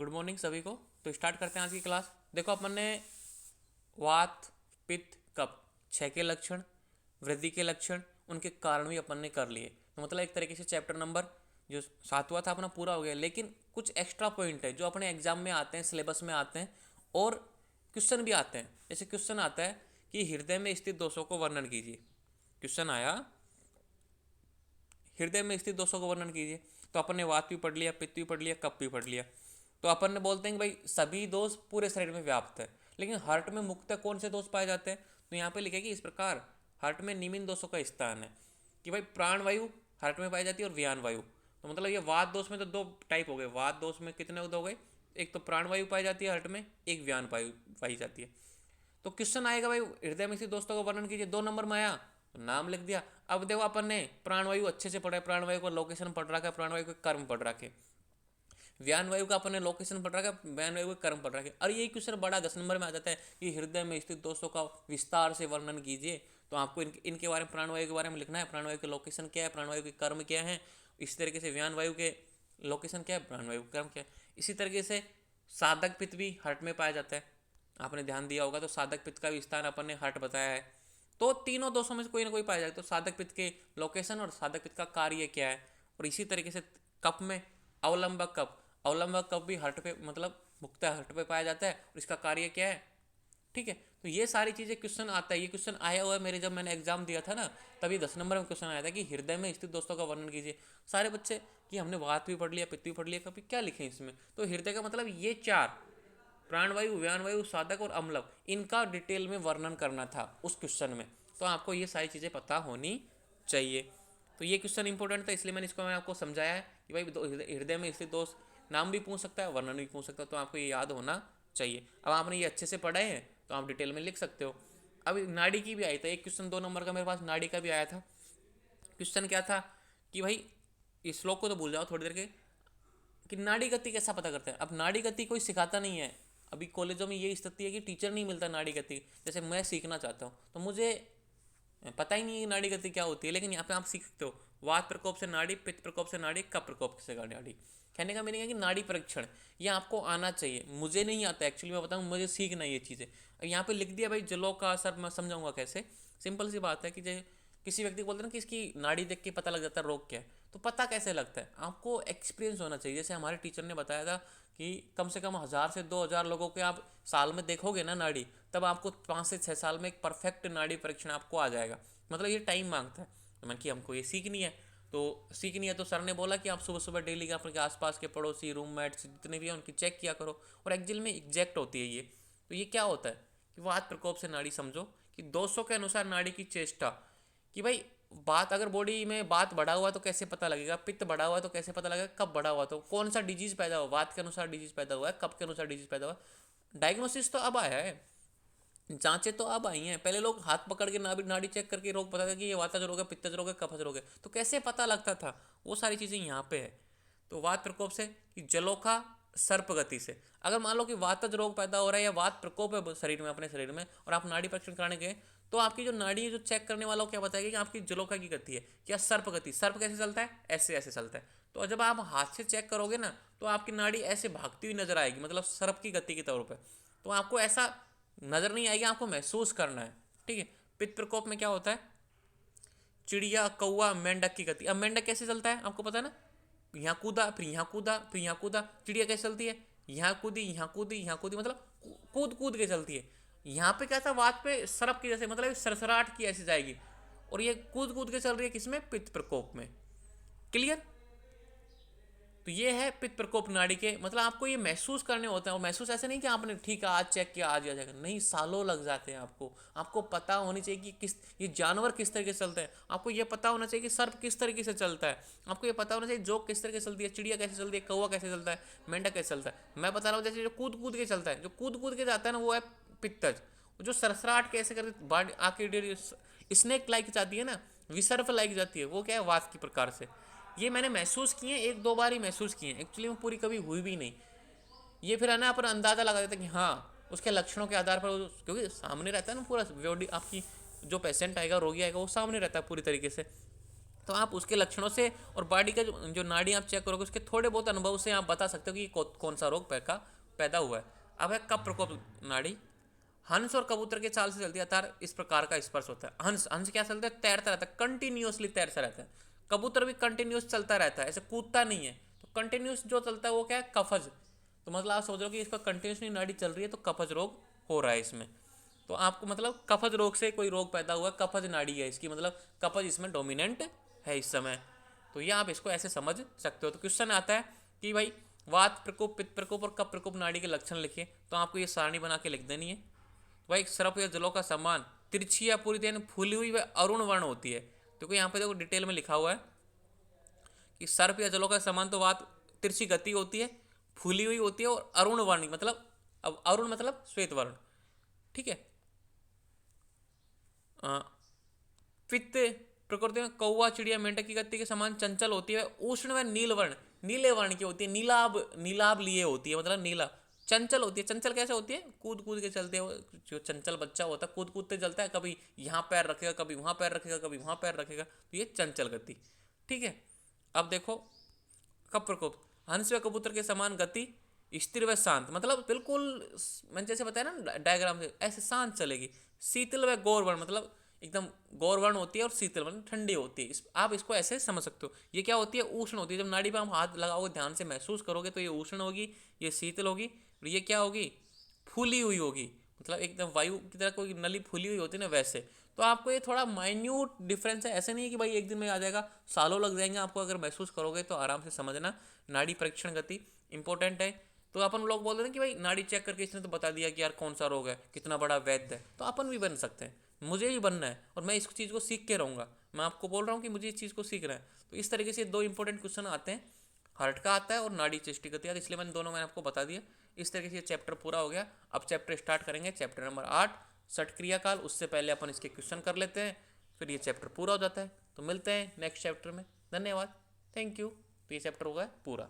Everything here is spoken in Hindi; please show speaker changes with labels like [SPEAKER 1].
[SPEAKER 1] गुड मॉर्निंग सभी को। तो स्टार्ट करते हैं आज की क्लास। देखो अपन ने वात, पित्त, कफ, 6 के लक्षण, वृद्धि के लक्षण, उनके कारण भी अपन ने कर लिए। तो मतलब एक तरीके से चैप्टर नंबर जो 7वां था अपना पूरा हो गया। लेकिन कुछ एक्स्ट्रा पॉइंट है जो अपने एग्जाम में आते हैं, सिलेबस में आते हैं और क्वेश्चन भी आते हैं। जैसे क्वेश्चन आता है कि हृदय में स्थित दोषों को वर्णन कीजिए। क्वेश्चन आया हृदय में स्थित दोषों को वर्णन कीजिए। तो अपन ने वात भी पढ़ लिया, पित्त भी पढ़ लिया, कफ भी पढ़ लिया। तो अपन ने बोलते हैं कि भाई सभी दोष पूरे शरीर में व्याप्त है, लेकिन हार्ट में मुख्यतः कौन से दोष पाए जाते हैं। तो यहाँ पे लिखेगी इस प्रकार, हार्ट में निम्न दोषों का स्थान है कि भाई प्राण वायु हार्ट में पाई जाती है और व्यान वायु। तो मतलब ये वात दोष में तो दो टाइप हो गए। वात दोष में कितने हो गए, एक तो प्राण वायु पाई जाती है हार्ट में, एक व्यान वायु पाई जाती है। तो क्वेश्चन आएगा भाई हृदय में स्थित दोस्तों का वर्णन कीजिए, 2 नंबर में आया तो नाम लिख दिया। अब देखो अपन ने प्राणवायु अच्छे से पढ़ा है, प्राणवायु का लोकेशन पढ़ रखा है, प्राणवायु का कर्म पढ़ रखे, व्यान वायु का अपन ने लोकेशन पढ़ रखा है, व्यान वायु का कर्म पढ़ रखे। और यही क्वेश्चन बड़ा 10 नंबर में आ जाता है कि हृदय में स्थित दोषों का विस्तार से वर्णन कीजिए। तो आपको इनके बारे में, प्राणवायु के बारे में लिखना है, प्राणवायु के लोकेशन क्या है, प्राणवायु के कर्म क्या है। इस तरीके से व्यान वायु के लोकेशन क्या है, प्राणवायु कर्म क्या है। इसी तरीके से साधक पित्त भी हार्ट में पाया जाता है। आपने ध्यान दिया होगा तो साधक पित्त का भी स्थान अपन ने हार्ट बताया है। तो तीनों दोषों में से कोई ना कोई पाया जाए। तो साधक पित्त के लोकेशन और साधक पित्त का कार्य क्या है। और इसी तरीके से कफ में अवलंबक कफ, अवलंबक कफ भी हार्ट पे मतलब मुख्यतः हार्ट पे पाया जाता है और इसका कार्य क्या है। ठीक है, तो ये सारी चीज़ें क्वेश्चन आता है। ये क्वेश्चन आया हुआ है मेरे, जब मैंने एग्जाम दिया था ना तभी 10 नंबर में क्वेश्चन आया था कि हृदय में स्थित दोस्तों का वर्णन कीजिए। सारे बच्चे कि हमने वात भी पढ़ लिया, पित्त भी पढ़ लिया, कभी क्या लिखे इसमें। तो हृदय का मतलब ये 4 प्राणवायु, व्यानवायु, साधक और अम्लक, इनका डिटेल में वर्णन करना था उस क्वेश्चन में। तो आपको ये सारी चीज़ें पता होनी चाहिए। तो ये क्वेश्चन इंपॉर्टेंट था, इसलिए मैंने आपको समझाया है कि भाई हृदय में स्थित दोष नाम भी पूछ सकता है, वर्णन भी पूछ सकता है। तो आपको ये याद होना चाहिए। अब आपने ये अच्छे से पढ़े हैं तो आप डिटेल में लिख सकते हो। अब नाड़ी की भी आई था एक क्वेश्चन, 2 नंबर का मेरे पास नाड़ी का भी आया था। क्वेश्चन क्या था कि भाई इस श्लोक को तो भूल जाओ थोड़ी देर के, कि नाड़ी गति कैसा पता करते हैं। अब नाड़ी गति कोई सिखाता नहीं है। अभी कॉलेजों में ये स्थिति है कि टीचर नहीं मिलता नाड़ी गति। जैसे मैं सीखना चाहता हूँ तो मुझे पता ही नहीं है नाड़ी गति क्या होती है, लेकिन यहाँ पे आप सीख सकते हो। वात प्रकोप से नाड़ी, पित्त प्रकोप से नाड़ी, कफ प्रकोप से नाड़ी। कहने का मीनिंग है कि नाड़ी परीक्षण ये आपको आना चाहिए। मुझे नहीं आता एक्चुअली, मैं बताऊँ, मुझे सीखना ये चीज़ें। यहाँ पे लिख दिया भाई जलों का असर, मैं समझाऊंगा कैसे। सिंपल सी बात है कि जैसे किसी व्यक्ति को बोलते हैं ना कि इसकी नाड़ी देख के पता लग जाता है रोग क्या है। तो पता कैसे लगता है, आपको एक्सपीरियंस होना चाहिए। जैसे हमारे टीचर ने बताया था कि कम से कम 1000 से 2000 लोगों के आप साल में देखोगे ना नाड़ी, तब आपको 5 से 6 साल में एक परफेक्ट नाड़ी परीक्षण आपको आ जाएगा। मतलब ये टाइम मांगता है। तो मैं कि हमको ये सीखनी है, तो सर ने बोला कि आप सुबह सुबह डेली के अपने आसपास के पड़ोसी, रूममेट्स जितने भी हैं उनकी चेक किया करो। और एक्चुअल में एग्जैक्ट होती है ये। तो ये क्या होता है कि वात प्रकोप से नाड़ी समझो कि 200 के अनुसार नाड़ी की चेष्टा, कि भाई बात अगर बॉडी में बात बढ़ा हुआ तो कैसे पता लगेगा, पित्त बढ़ा हुआ तो कैसे पता लगेगा, कब बढ़ा हुआ तो कौन सा डिजीज पैदा हुआ, वात के अनुसार डिजीज पैदा हुआ है, कब के अनुसार डिजीज पैदा हुआ। डायग्नोसिस तो अब आया है, जांचें तो अब आई हैं। पहले लोग हाथ पकड़ के नाड़ी चेक करके रोग पता था कि ये वातज रोग है, पित्तज रोग है, कफज रोग है। तो कैसे पता लगता था, वो सारी चीज़ें यहाँ पे है। तो वात प्रकोप से कि जलोखा सर्प गति से, अगर मान लो कि वातज रोग पैदा हो रहा है या वात प्रकोप है शरीर में, अपने शरीर में, और आप नाड़ी परीक्षण कराने गए, तो आपकी जो नाड़ी है, जो चेक करने वाला क्या बताएगा कि आपकी जलोखा की गति है क्या सर्प गति। सर्प कैसे चलता है, ऐसे ऐसे चलता है। तो जब आप हाथ से चेक करोगे ना तो आपकी नाड़ी ऐसे भागती हुई नजर आएगी, मतलब सर्प की गति के तौर पर। तो आपको ऐसा नजर नहीं आएगी, आपको महसूस करना है। ठीक है। पित्त प्रकोप में क्या होता है, चिड़िया, कौवा, मेंढक की गति। अब मेंढक कैसे चलता है आपको पता है ना, यहाँ कूदा, फिर यहाँ कूदा, फिर यहाँ कूदा। चिड़िया कैसे चलती है, यहाँ कूदी, यहाँ कूदी, यहाँ कूदी, मतलब कूद कूद के चलती है। यहाँ पे क्या था, वात पे सरप की जैसे, मतलब सरसराट की ऐसे जाएगी। और ये कूद कूद के चल रही है किसमें, पित्त प्रकोप में। क्लियर। तो ये है पित्त प्रकोप नाड़ी के, मतलब आपको ये महसूस करने होते हैं। और महसूस ऐसे नहीं कि आपने ठीक है आज चेक किया आज आ जाएगा, नहीं, सालों लग जाते हैं आपको। आपको पता होनी चाहिए कि किस ये जानवर किस तरीके से चलते हैं। आपको ये पता होना चाहिए कि सर्प किस तरीके से चलता है। आपको ये पता होना चाहिए जोक किस तरीके से चलती है, चिड़िया कैसे चलती है, कौवा कैसे चलता है, मेंढक कैसे चलता है। मैं बता रहा हूँ जैसे जो कूद कूद के चलता है, जो कूद कूद के जाता है ना, वो है पित्तज। जो सरसराट कैसे करके बाढ़ आके स्नेक लाइक जाती है ना, विसर्प लाइक जाती है, वो क्या है, वात की प्रकार से। ये मैंने महसूस किए, 1-2 बार ही महसूस किए, एक्चुअली में पूरी कभी हुई भी नहीं। ये फिर है ना अपन अंदाज़ा लगा देते कि हाँ उसके लक्षणों के आधार पर, क्योंकि सामने रहता है ना पूरा बॉडी, आपकी जो पेशेंट आएगा, रोगी आएगा, वो सामने रहता है पूरी तरीके से। तो आप उसके लक्षणों से और बॉडी का जो नाड़ी आप चेक करोगे उसके थोड़े बहुत अनुभव से आप बता सकते हो कि कौन सा रोग पैदा हुआ है। अब है कफ प्रकोप नाड़ी। हंस और कबूतर के चाल से चलती है, अर्थात इस प्रकार का स्पर्श होता है। हंस हंस क्या चलता है, तैरता रहता है, कंटिन्यूअसली तैरता रहता है। कबूतर भी कंटिन्यूस चलता रहता है, ऐसे कूदता नहीं है। तो कंटिन्यूस जो चलता है वो क्या है, कफज। तो मतलब आप सोच रहे हो कि इसका कंटिन्यूसली नाड़ी चल रही है तो कफज रोग हो रहा है इसमें। तो आपको मतलब कफज रोग से कोई रोग पैदा हुआ, कफज नाड़ी है इसकी, मतलब कफज इसमें डोमिनेंट है इस समय। तो ये आप इसको ऐसे समझ सकते हो। तो क्वेश्चन आता है कि भाई वात प्रकोप, पित्त प्रकोप और कफ प्रकोप नाड़ी के लक्षण लिखिए। तो आपको ये सारणी बना के लिख देनी है। भाई सर्प या जलों का समान तिरछी या पूरी तरह फूली हुई व अरुण वर्ण होती है। तो यहाँ पे देखो डिटेल में लिखा हुआ है कि सर्प या जलों का समान तो बात तिरछी गति होती है, फूली हुई होती है और अरुण वर्ण, मतलब अब अरुण मतलब श्वेत वर्ण। ठीक है। पित्त प्रकृति में कौवा चिड़िया मेंढक की गति के समान चंचल होती है। उष्ण व नील वर्ण, नीले वर्ण की होती है, नीलाब नीलाब लिए होती है, मतलब नीला। चंचल होती है, चंचल कैसे होती है, कूद कूद के चलते हो। जो चंचल बच्चा होता है कूद कूदते चलता है, कभी यहाँ पैर रखेगा, कभी वहाँ पैर रखेगा, कभी वहाँ पैर रखेगा, तो ये चंचल गति। ठीक है। अब देखो कब प्रकोप, हंस व कबूतर के समान गति, स्थिर व शांत, मतलब बिल्कुल मैंने जैसे बताया ना डायग्राम से, ऐसे शांत चलेगी। शीतल व गौरवर्ण, मतलब एकदम गौरवर्ण होती है और शीतल मतलब ठंडी होती है। आप इसको ऐसे समझ सकते हो। ये क्या होती है, उष्ण होती है। जब नाड़ी पे हम हाथ लगाओगे ध्यान से महसूस करोगे तो ये उष्ण होगी, ये शीतल होगी, और ये क्या होगी, फूली हुई होगी, मतलब एकदम वायु की तरह कोई नली फूली हुई होती है ना वैसे। तो आपको ये थोड़ा माइन्यूट डिफरेंस है, ऐसे नहीं है कि भाई एक दिन में आ जाएगा, सालों लग जाएंगे आपको। अगर महसूस करोगे तो आराम से समझना। नाड़ी परीक्षण गति इंपॉर्टेंट है। तो अपन लोग बोलते हैं कि भाई नाड़ी चेक करके इसने तो बता दिया कि यार कौन सा रोग है, कितना बड़ा वैद्य है। तो अपन भी बन सकते हैं, मुझे भी बनना है और मैं इस चीज़ को सीख के रहूँगा। मैं आपको बोल रहा हूँ कि मुझे इस चीज़ को सीखना है। तो इस तरीके से दो इंपॉर्टेंट क्वेश्चन आते हैं, हार्ट का आता है और नाड़ी चेष्टि गति आता है, इसलिए मैंने आपको बता दिया। इस तरीके से ये चैप्टर पूरा हो गया। अब चैप्टर स्टार्ट करेंगे, चैप्टर नंबर 8 षट क्रिया काल। उससे पहले अपन इसके क्वेश्चन कर लेते हैं, फिर ये चैप्टर पूरा हो जाता है। तो मिलते हैं नेक्स्ट चैप्टर में। धन्यवाद, थैंक यू। तो ये चैप्टर होगा पूरा।